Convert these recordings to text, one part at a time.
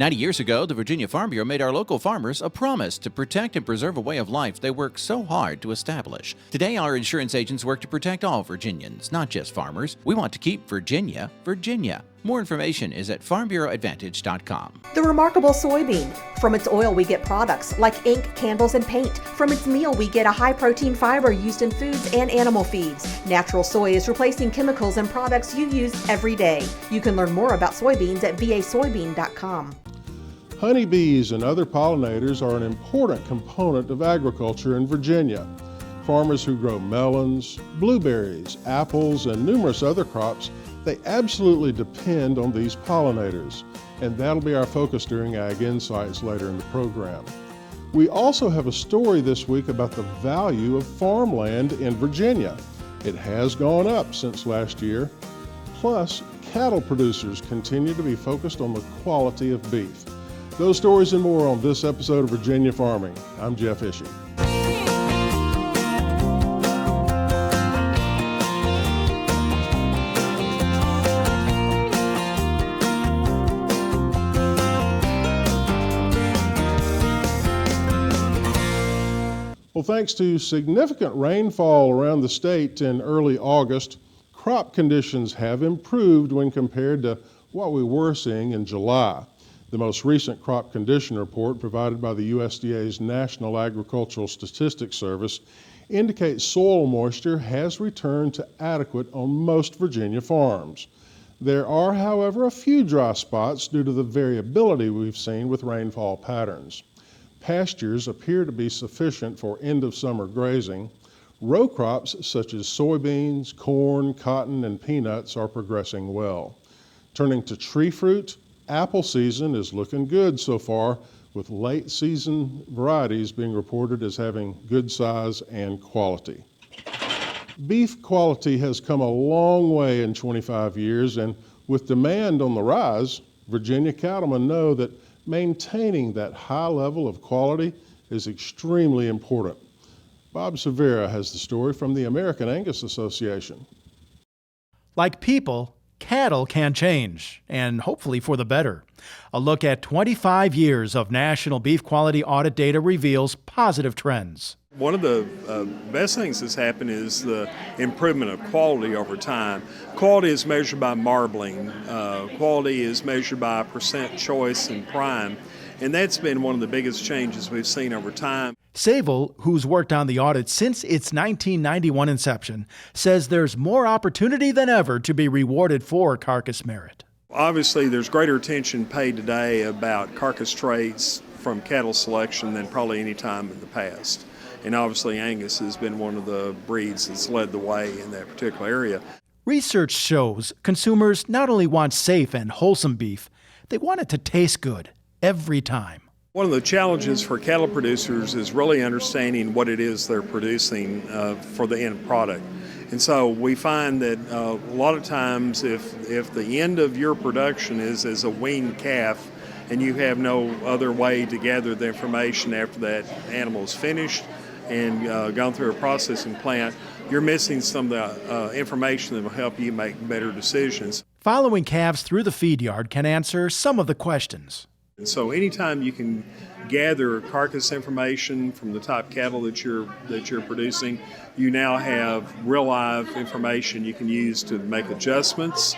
90 years ago, the Virginia Farm Bureau made our local farmers a promise to protect and preserve a way of life they worked so hard to establish. Today, our insurance agents work to protect all Virginians, not just farmers. We want to keep Virginia, Virginia. More information is at farmbureauadvantage.com. The remarkable soybean. From its oil, we get products like ink, candles, and paint. From its meal, we get a high-protein fiber used in foods and animal feeds. Natural soy is replacing chemicals and products you use every day. You can learn more about soybeans at vasoybean.com. Honeybees and other pollinators are an important component of agriculture in Virginia. Farmers who grow melons, blueberries, apples, and numerous other crops, they absolutely depend on these pollinators, and that'll be our focus during Ag Insights later in the program. We also have a story this week about the value of farmland in Virginia. It has gone up since last year. Plus, cattle producers continue to be focused on the quality of beef. Those stories and more on this episode of Virginia Farming. I'm Jeff Ishii. Well, thanks to significant rainfall around the state in early August, crop conditions have improved when compared to what we were seeing in July. The most recent crop condition report provided by the USDA's National Agricultural Statistics Service indicates soil moisture has returned to adequate on most Virginia farms. There are, however, a few dry spots due to the variability we've seen with rainfall patterns. Pastures appear to be sufficient for end-of-summer grazing. Row crops such as soybeans, corn, cotton, and peanuts are progressing well. Turning to tree fruit, apple season is looking good so far, with late season varieties being reported as having good size and quality. Beef quality has come a long way in 25 years, and with demand on the rise, Virginia cattlemen know that maintaining that high level of quality is extremely important. Bob Cervera has the story from the American Angus Association. Like people, cattle can change, and hopefully for the better. A look at 25 years of national beef quality audit data reveals positive trends. One of the best things that's happened is the improvement of quality over time. Quality is measured by marbling. Quality is measured by percent choice and prime. And that's been one of the biggest changes we've seen over time. Sable, who's worked on the audit since its 1991 inception, says there's more opportunity than ever to be rewarded for carcass merit. Obviously, there's greater attention paid today about carcass traits from cattle selection than probably any time in the past. And obviously Angus has been one of the breeds that's led the way in that particular area. Research shows consumers not only want safe and wholesome beef, they want it to taste good every time. One of the challenges for cattle producers is really understanding what it is they're producing for the end product. And so we find that a lot of times if the end of your production is as a weaned calf and you have no other way to gather the information after that animal is finished and gone through a processing plant, you're missing some of the information that will help you make better decisions. Following calves through the feed yard can answer some of the questions. And so anytime you can gather carcass information from the type cattle that you're producing, you now have real live information you can use to make adjustments,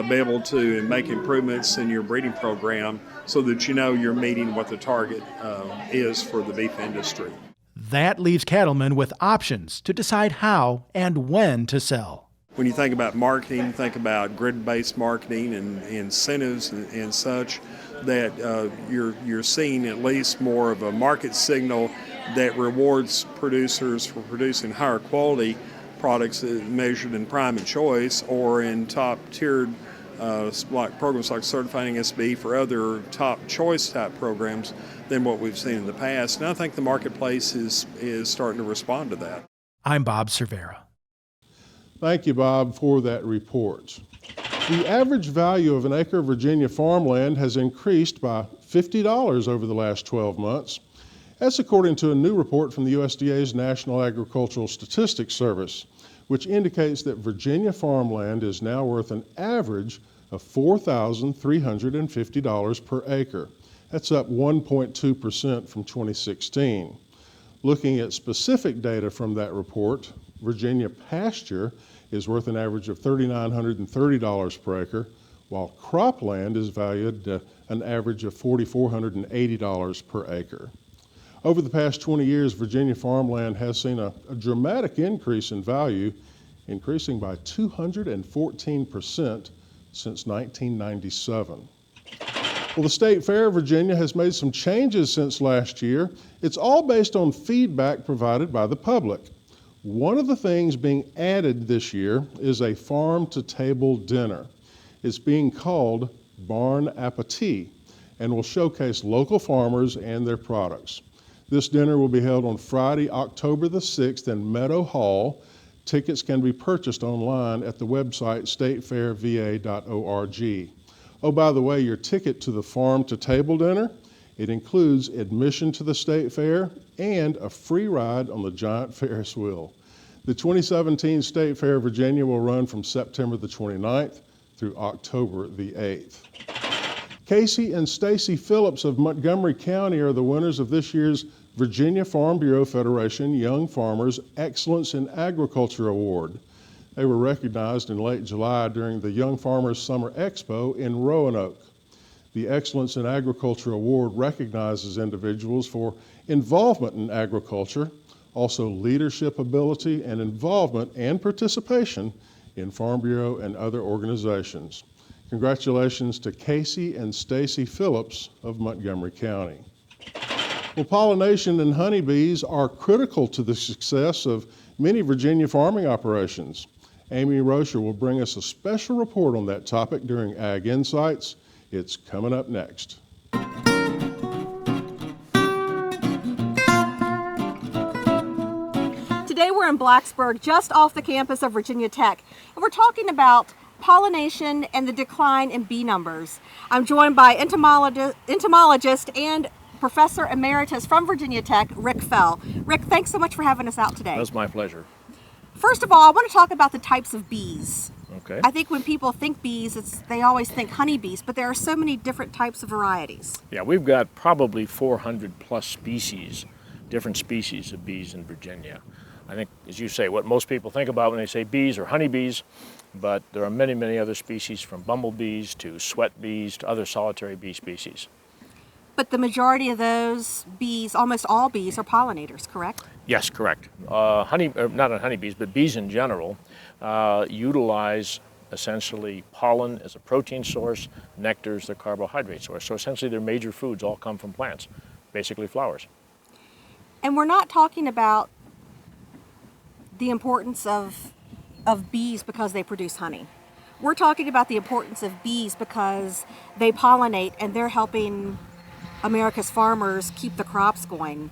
be able to make improvements in your breeding program so that you know you're meeting what the target is for the beef industry. That leaves cattlemen with options to decide how and when to sell. When you think about marketing, think about grid-based marketing and incentives and such, that you're seeing at least more of a market signal that rewards producers for producing higher quality products measured in prime and choice or in top-tiered like programs like Certifying SB for other top choice type programs than what we've seen in the past. And I think the marketplace is starting to respond to that. I'm Bob Cervera. Thank you, Bob, for that report. The average value of an acre of Virginia farmland has increased by $50 over the last 12 months. That's according to a new report from the USDA's National Agricultural Statistics Service, which indicates that Virginia farmland is now worth an average of $4,350 per acre. That's up 1.2% from 2016. Looking at specific data from that report, Virginia pasture is worth an average of $3,930 per acre, while cropland is valued at an average of $4,480 per acre. Over the past 20 years, Virginia farmland has seen a dramatic increase in value, increasing by 214% since 1997. Well, the State Fair of Virginia has made some changes since last year. It's all based on feedback provided by the public. One of the things being added this year is a farm-to-table dinner. It's being called Barn Appetit and will showcase local farmers and their products. This dinner will be held on Friday, October the 6th in Meadow Hall. Tickets can be purchased online at the website statefairva.org. Oh, by the way, your ticket to the farm-to-table dinner, it includes admission to the State Fair and a free ride on the giant Ferris wheel. The 2017 State Fair of Virginia will run from September the 29th through October the 8th. Casey and Stacy Phillips of Montgomery County are the winners of this year's Virginia Farm Bureau Federation Young Farmers Excellence in Agriculture Award. They were recognized in late July during the Young Farmers Summer Expo in Roanoke. The Excellence in Agriculture Award recognizes individuals for involvement in agriculture, also leadership ability and involvement and participation in Farm Bureau and other organizations. Congratulations to Casey and Stacy Phillips of Montgomery County. Well, pollination and honeybees are critical to the success of many Virginia farming operations. Amy Rocher will bring us a special report on that topic during Ag Insights. It's coming up next. Today we're in Blacksburg, just off the campus of Virginia Tech, and we're talking about pollination and the decline in bee numbers. I'm joined by entomologist and Professor Emeritus from Virginia Tech, Rick Fell. Rick, thanks so much for having us out today. That's my pleasure. First of all, I want to talk about the types of bees. Okay. I think when people think bees, they always think honeybees, but there are so many different types of varieties. Yeah, we've got probably 400 plus species, different species of bees in Virginia. I think, as you say, what most people think about when they say bees are honeybees, but there are many, many other species, from bumblebees to sweat bees to other solitary bee species. But the majority of those bees, almost all bees, are pollinators, correct? Yes, correct. Not on honeybees, but bees in general utilize essentially pollen as a protein source, nectar as their carbohydrate source. So essentially their major foods all come from plants, basically flowers. And we're not talking about the importance of bees because they produce honey. We're talking about the importance of bees because they pollinate and they're helping America's farmers keep the crops going.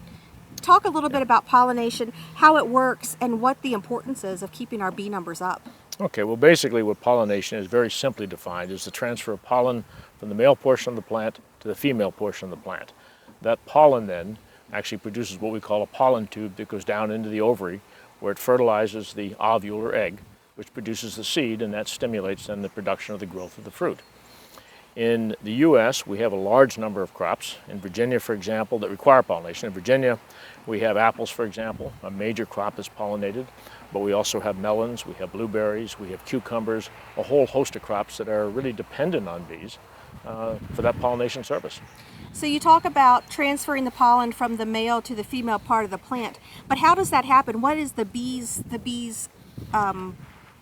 Talk a little bit about pollination, how it works, and what the importance is of keeping our bee numbers up. Okay, well basically what pollination is, very simply defined, is the transfer of pollen from the male portion of the plant to the female portion of the plant. That pollen then actually produces what we call a pollen tube that goes down into the ovary, where it fertilizes the ovule or egg, which produces the seed, and that stimulates then the production of the growth of the fruit. In the U.S., we have a large number of crops. In Virginia, for example, that require pollination. In Virginia, we have apples, for example, a major crop that's pollinated, but we also have melons, we have blueberries, we have cucumbers, a whole host of crops that are really dependent on bees for that pollination service. So you talk about transferring the pollen from the male to the female part of the plant, but how does that happen? What is the bee's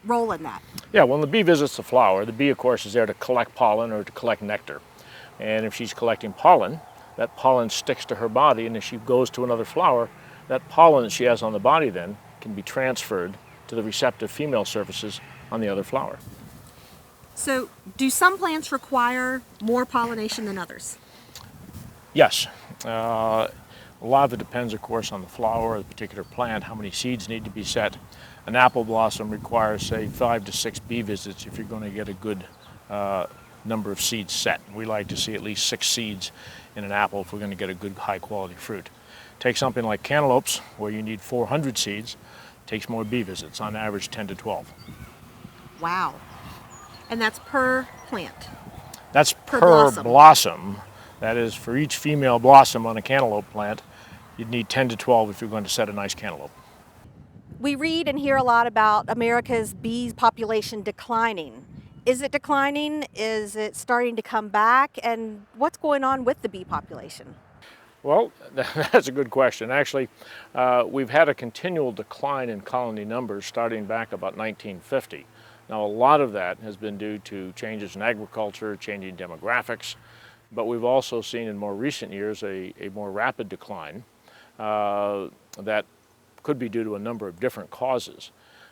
role in that? Yeah, when the bee visits the flower, the bee, of course, is there to collect pollen or to collect nectar. And if she's collecting pollen, that pollen sticks to her body, and if she goes to another flower, that pollen that she has on the body then can be transferred to the receptive female surfaces on the other flower. So do some plants require more pollination than others? Yes. A lot of it depends, of course, on the flower of the particular plant, how many seeds need to be set. An apple blossom requires, say, 5 to 6 bee visits if you're going to get a good number of seeds set. We like to see at least 6 seeds in an apple if we're going to get a good high-quality fruit. Take something like cantaloupes, where you need 400 seeds, takes more bee visits, on average 10 to 12. Wow. And that's per plant. That's Per per blossom. blossom. That is, for each female blossom on a cantaloupe plant, you'd need 10 to 12 if you're going to set a nice cantaloupe. We read and hear a lot about America's bee population declining. Is it declining? Is it starting to come back? And what's going on with the bee population? Well, that's a good question. Actually, we've had a continual decline in colony numbers starting back about 1950. Now, a lot of that has been due to changes in agriculture, changing demographics, but we've also seen in more recent years a more rapid decline that could be due to a number of different causes.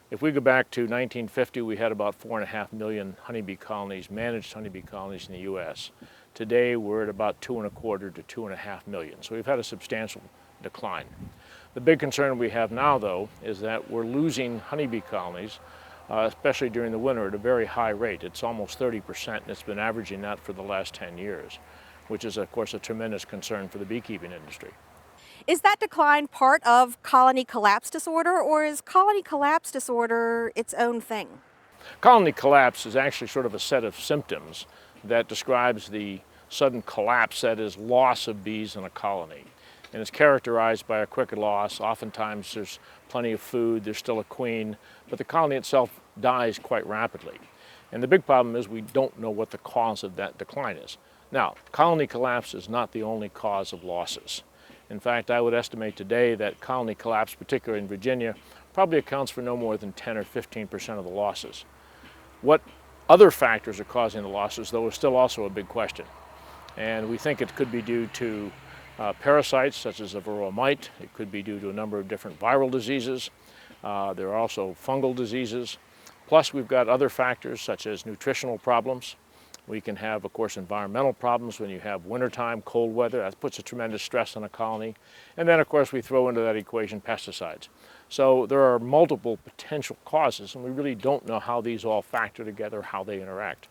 If we go back to 1950, we had about 4.5 million honeybee colonies, managed honeybee colonies in the U.S. Today, we're at about 2.25 to 2.5 million. So we've had a substantial decline. The big concern we have now, though, is that we're losing honeybee colonies, especially during the winter, at a very high rate. It's almost 30%, and it's been averaging that for the last 10 years, which is, of course, a tremendous concern for the beekeeping industry. Is that decline part of colony collapse disorder, or is colony collapse disorder its own thing? Colony collapse is actually sort of a set of symptoms that describes the sudden collapse, that is, loss of bees in a colony. And it's characterized by a quick loss. Oftentimes there's plenty of food, there's still a queen, but the colony itself dies quite rapidly. And the big problem is we don't know what the cause of that decline is. Now, colony collapse is not the only cause of losses. In fact, I would estimate today that colony collapse, particularly in Virginia, probably accounts for no more than 10 or 15% of the losses. What other factors are causing the losses, though, is still also a big question. And we think it could be due to parasites such as the varroa mite. It could be due to a number of different viral diseases. There are also fungal diseases. Plus, we've got other factors such as nutritional problems. We can have, of course, environmental problems when you have wintertime, cold weather. That puts a tremendous stress on a colony. And then, of course, we throw into that equation pesticides. So there are multiple potential causes, and we really don't know how these all factor together, how they interact.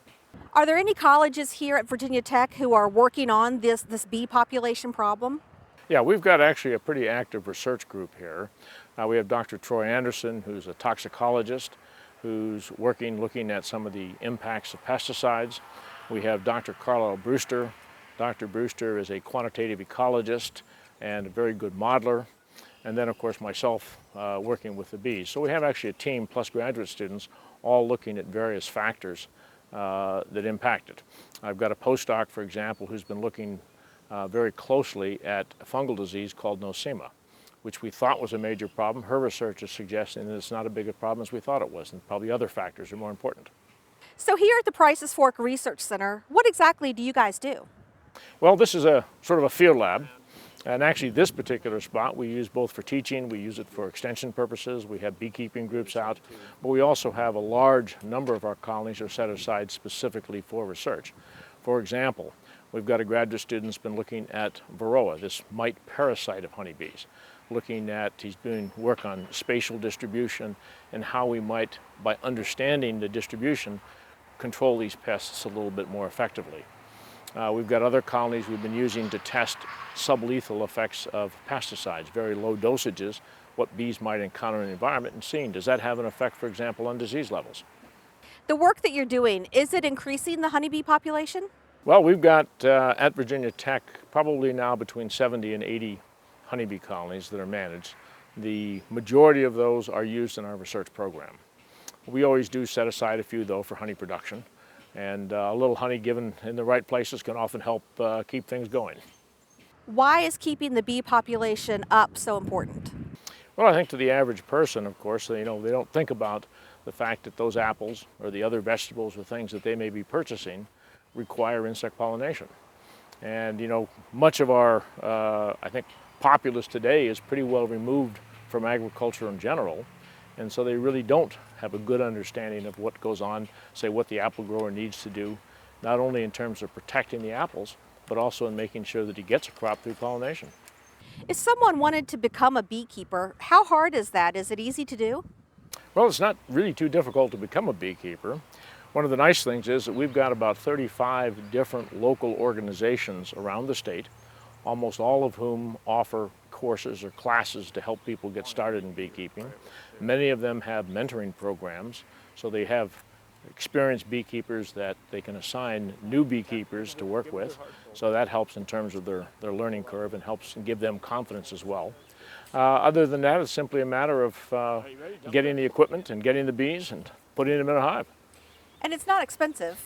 Are there any colleges here at Virginia Tech who are working on this bee population problem? Yeah, we've got actually a pretty active research group here. We have Dr. Troy Anderson, who's a toxicologist, who's looking at some of the impacts of pesticides. We have Dr. Carlisle Brewster. Dr. Brewster is a quantitative ecologist and a very good modeler. And then, of course, myself working with the bees. So we have actually a team plus graduate students all looking at various factors that impact it. I've got a postdoc, for example, who's been looking very closely at a fungal disease called nosema, which we thought was a major problem. Her research is suggesting that it's not as big a problem as we thought it was, and probably other factors are more important. So here at the Price's Fork Research Center, what exactly do you guys do? Well, this is a sort of a field lab. And actually this particular spot we use both for teaching, we use it for extension purposes, we have beekeeping groups out, but we also have a large number of our colonies are set aside specifically for research. For example, we've got a graduate student that's been looking at varroa, this mite parasite of honeybees. He's doing work on spatial distribution and how we might, by understanding the distribution, control these pests a little bit more effectively. We've got other colonies we've been using to test sublethal effects of pesticides, very low dosages, what bees might encounter in the environment, and seeing, does that have an effect, for example, on disease levels? The work that you're doing, is it increasing the honeybee population? Well, we've got at Virginia Tech probably now between 70 and 80 honeybee colonies that are managed. The majority of those are used in our research program. We always do set aside a few, though, for honey production. And a little honey given in the right places can often help keep things going. Why is keeping the bee population up so important? Well, I think to the average person, of course, they don't think about the fact that those apples or the other vegetables or things that they may be purchasing require insect pollination. And, much of our, I think, populace today is pretty well removed from agriculture in general. And so they really don't have a good understanding of what goes on, say what the apple grower needs to do, not only in terms of protecting the apples, but also in making sure that he gets a crop through pollination. If someone wanted to become a beekeeper, how hard is that? Is it easy to do? Well, it's not really too difficult to become a beekeeper. One of the nice things is that we've got about 35 different local organizations around the state, almost all of whom offer courses or classes to help people get started in beekeeping. Many of them have mentoring programs, so they have experienced beekeepers that they can assign new beekeepers to work with. So that helps in terms of their learning curve and helps give them confidence as well. Other than that, it's simply a matter of getting the equipment and getting the bees and putting them in a hive. And it's not expensive.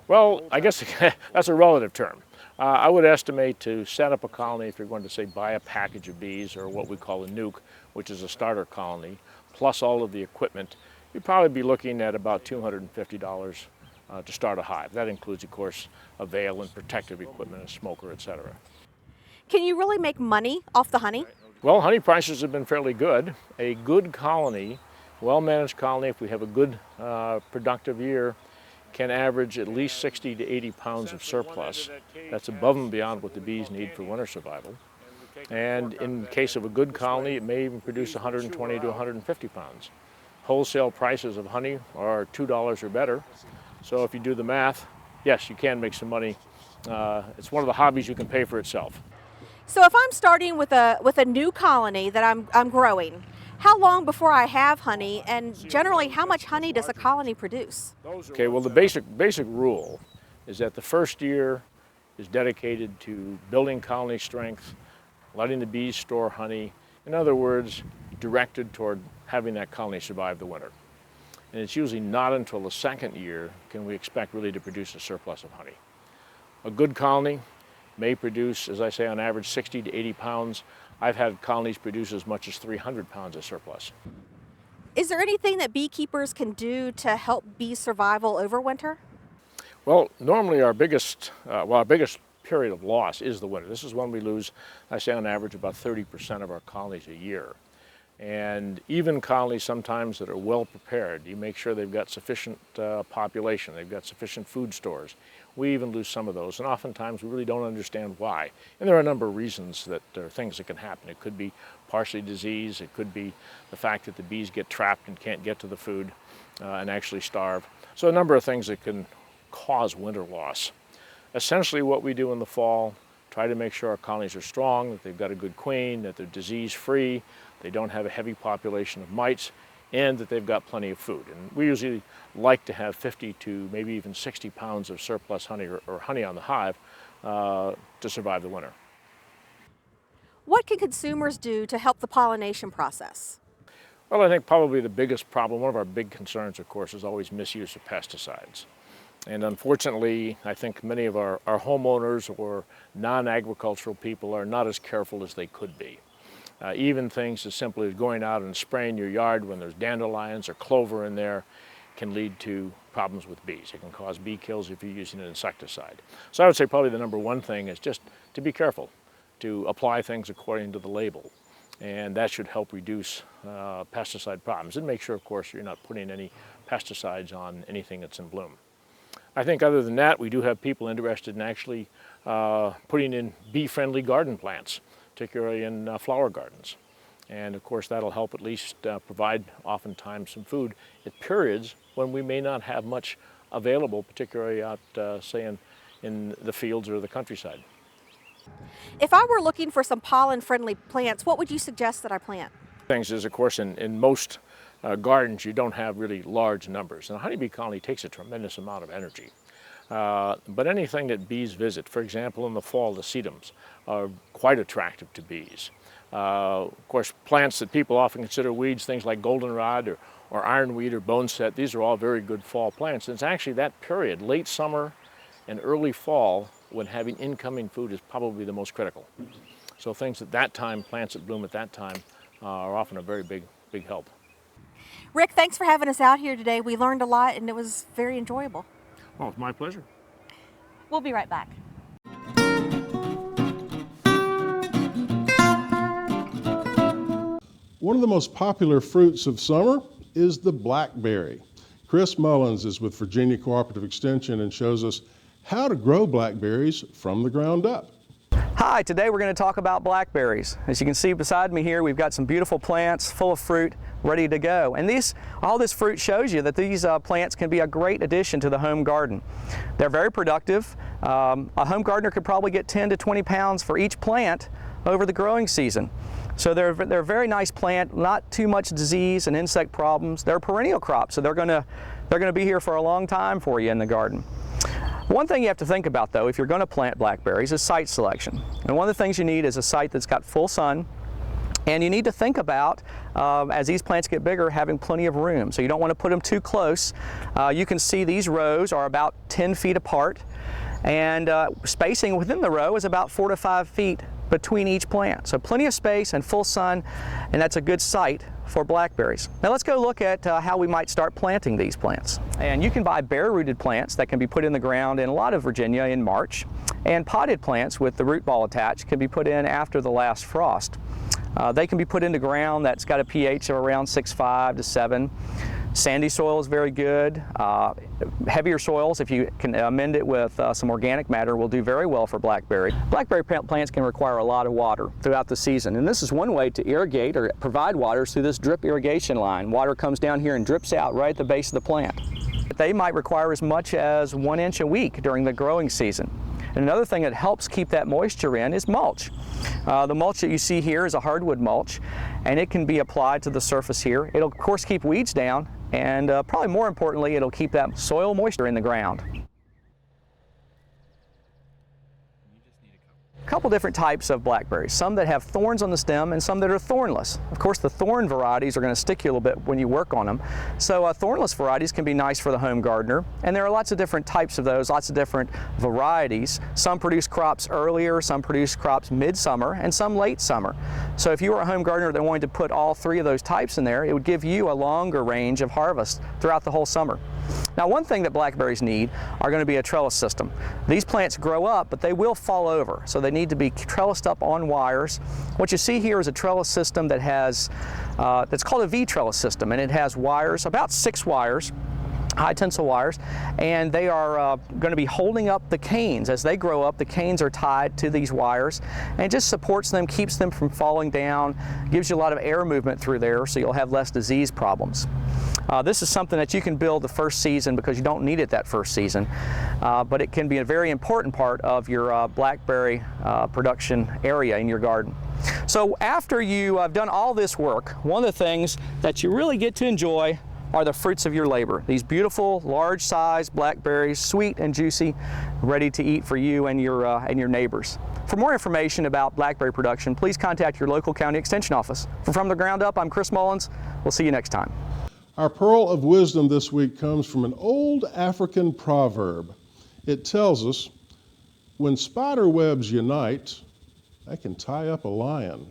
Well, I guess that's a relative term. I would estimate to set up a colony, if you're going to say buy a package of bees or what we call a nuke, which is a starter colony, plus all of the equipment, you'd probably be looking at about $250 to start a hive. That includes, of course, a veil and protective equipment, a smoker, etc. Can you really make money off the honey? Well, honey prices have been fairly good. A good colony, well-managed colony, if we have a good productive year, can average at least 60 to 80 pounds of surplus. That's above and beyond what the bees need for winter survival. And in the case of a good colony, it may even produce 120 to 150 pounds. Wholesale prices of honey are $2 or better. So if you do the math, yes, you can make some money. It's one of the hobbies you can pay for itself. So if I'm starting with a new colony that I'm growing, how long before I have honey, and generally how much honey does a colony produce? Okay, well the basic rule is that the first year is dedicated to building colony strength, letting the bees store honey. In other words, directed toward having that colony survive the winter. And it's usually not until the second year can we expect really to produce a surplus of honey. A good colony may produce, as I say, on average 60 to 80 pounds. I've had colonies produce as much as 300 pounds of surplus. Is there anything that beekeepers can do to help bee survival over winter? Well, normally our biggest period of loss is the winter. This is when we lose, I say on average, about 30% of our colonies a year. And even colonies sometimes that are well prepared, you make sure they've got sufficient population, they've got sufficient food stores. We even lose some of those, and oftentimes we really don't understand why. And there are a number of reasons that there are things that can happen. It could be partially disease, it could be the fact that the bees get trapped and can't get to the food and actually starve. So a number of things that can cause winter loss. Essentially what we do in the fall, try to make sure our colonies are strong, that they've got a good queen, that they're disease-free, they don't have a heavy population of mites, and that they've got plenty of food. And we usually like to have 50 to maybe even 60 pounds of surplus honey or honey on the hive to survive the winter. What can consumers do to help the pollination process? Well, I think probably the biggest problem, one of our big concerns, of course, is always misuse of pesticides. And unfortunately, I think many of our homeowners or non-agricultural people are not as careful as they could be. Even things as simple as going out and spraying your yard when there's dandelions or clover in there can lead to problems with bees. It can cause bee kills if you're using an insecticide. So I would say probably the number one thing is just to be careful, to apply things according to the label. And that should help reduce pesticide problems. And make sure, of course, you're not putting any pesticides on anything that's in bloom. I think other than that, we do have people interested in actually putting in bee-friendly garden plants, particularly in flower gardens. And of course that'll help at least provide oftentimes some food at periods when we may not have much available, particularly out, say, in the fields or the countryside. If I were looking for some pollen-friendly plants, what would you suggest that I plant? Things is, of course, in most gardens you don't have really large numbers. And a honeybee colony takes a tremendous amount of energy. But anything that bees visit, for example in the fall, the sedums are quite attractive to bees. Of course, plants that people often consider weeds, things like goldenrod or ironweed or boneset, these are all very good fall plants. And it's actually that period, late summer and early fall, when having incoming food is probably the most critical. So things at that time, plants that bloom at that time, are often a very big help. Rick, thanks for having us out here today. We learned a lot and it was very enjoyable. Oh, it's my pleasure. We'll be right back. One of the most popular fruits of summer is the blackberry. Chris Melons is with Virginia Cooperative Extension and shows us how to grow blackberries from the ground up. Hi, today we're going to talk about blackberries. As you can see beside me here, we've got some beautiful plants full of fruit ready to go. And all this fruit shows you that these plants can be a great addition to the home garden. They're very productive. A home gardener could probably get 10 to 20 pounds for each plant over the growing season. So they're a very nice plant, not too much disease and insect problems. They're a perennial crop, so they're going to They're going to be here for a long time for you in the garden. One thing you have to think about though, if you're going to plant blackberries, is site selection. And one of the things you need is a site that's got full sun, and you need to think about, as these plants get bigger, having plenty of room. So you don't want to put them too close. You can see these rows are about 10 feet apart, and spacing within the row is about 4 to 5 feet between each plant. So plenty of space and full sun, and that's a good site for blackberries. Now let's go look at how we might start planting these plants. And you can buy bare-rooted plants that can be put in the ground in a lot of Virginia in March, and potted plants with the root ball attached can be put in after the last frost. They can be put into ground that's got a pH of around 6.5 to 7. Sandy soil is very good. Heavier soils, if you can amend it with some organic matter, will do very well for blackberry. Blackberry plants can require a lot of water throughout the season, and this is one way to irrigate or provide water through this drip irrigation line. Water comes down here and drips out right at the base of the plant. They might require as much as 1 inch a week during the growing season. And another thing that helps keep that moisture in is mulch. The mulch that you see here is a hardwood mulch, and it can be applied to the surface here. It'll of course keep weeds down, and probably more importantly, it'll keep that soil moisture in the ground. A couple different types of blackberries, some that have thorns on the stem and some that are thornless. Of course, the thorn varieties are going to stick you a little bit when you work on them. So thornless varieties can be nice for the home gardener, and there are lots of different types of those, lots of different varieties. Some produce crops earlier, some produce crops midsummer, and some late summer. So if you were a home gardener that wanted to put all three of those types in there, it would give you a longer range of harvest throughout the whole summer. Now, one thing that blackberries need are going to be a trellis system. These plants grow up, but they will fall over, so they need to be trellised up on wires. What you see here is a trellis system that has, that's called a V-trellis system, and it has wires, about 6 wires, high tensile wires, and they are going to be holding up the canes. As they grow up, the canes are tied to these wires, and it just supports them, keeps them from falling down, gives you a lot of air movement through there, so you'll have less disease problems. This is something that you can build the first season because you don't need it that first season, but it can be a very important part of your blackberry production area in your garden. So after you have done all this work, one of the things that you really get to enjoy are the fruits of your labor. These beautiful, large-sized blackberries, sweet and juicy, ready to eat for you and your neighbors. For more information about blackberry production, please contact your local county extension office. From the Ground Up, I'm Chris Mullins. We'll see you next time. Our pearl of wisdom this week comes from an old African proverb. It tells us, when spider webs unite, they can tie up a lion.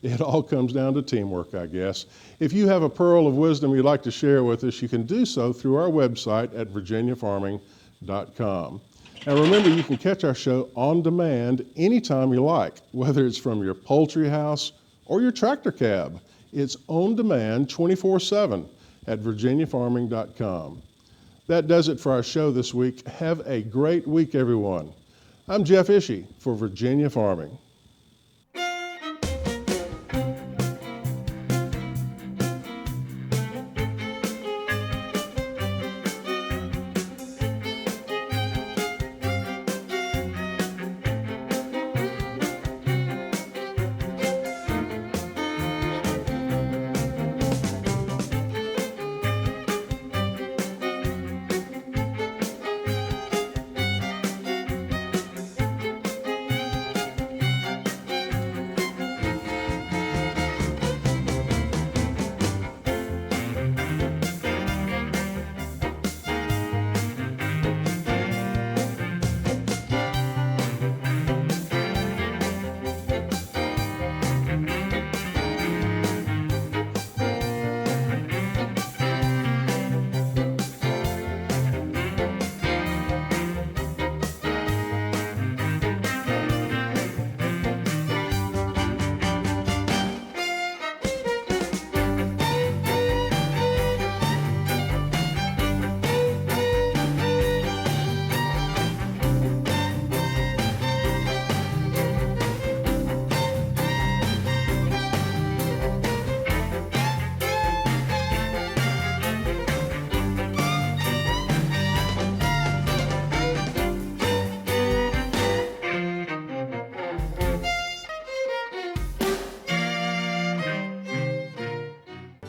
It all comes down to teamwork, I guess. If you have a pearl of wisdom you'd like to share with us, you can do so through our website at virginiafarming.com. And remember, you can catch our show on demand anytime you like, whether it's from your poultry house or your tractor cab. It's on demand 24/7 at virginiafarming.com. That does it for our show this week. Have a great week, everyone. I'm Jeff Ishii for Virginia Farming.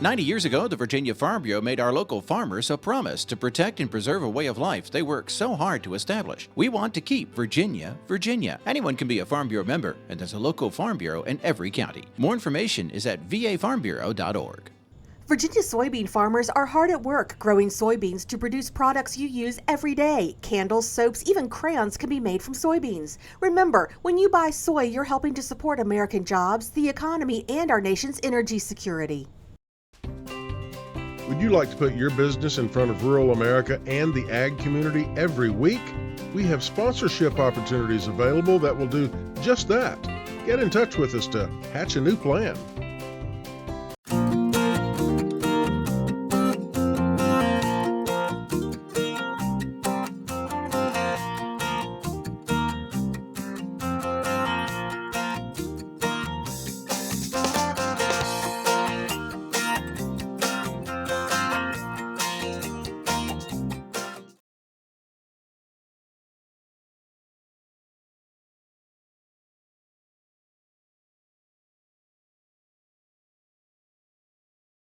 90 years ago, the Virginia Farm Bureau made our local farmers a promise to protect and preserve a way of life they work so hard to establish. We want to keep Virginia, Virginia. Anyone can be a Farm Bureau member, and there's a local Farm Bureau in every county. More information is at vafarmbureau.org. Virginia soybean farmers are hard at work growing soybeans to produce products you use every day. Candles, soaps, even crayons can be made from soybeans. Remember, when you buy soy, you're helping to support American jobs, the economy, and our nation's energy security. Would you like to put your business in front of rural America and the ag community every week? We have sponsorship opportunities available that will do just that. Get in touch with us to hatch a new plan.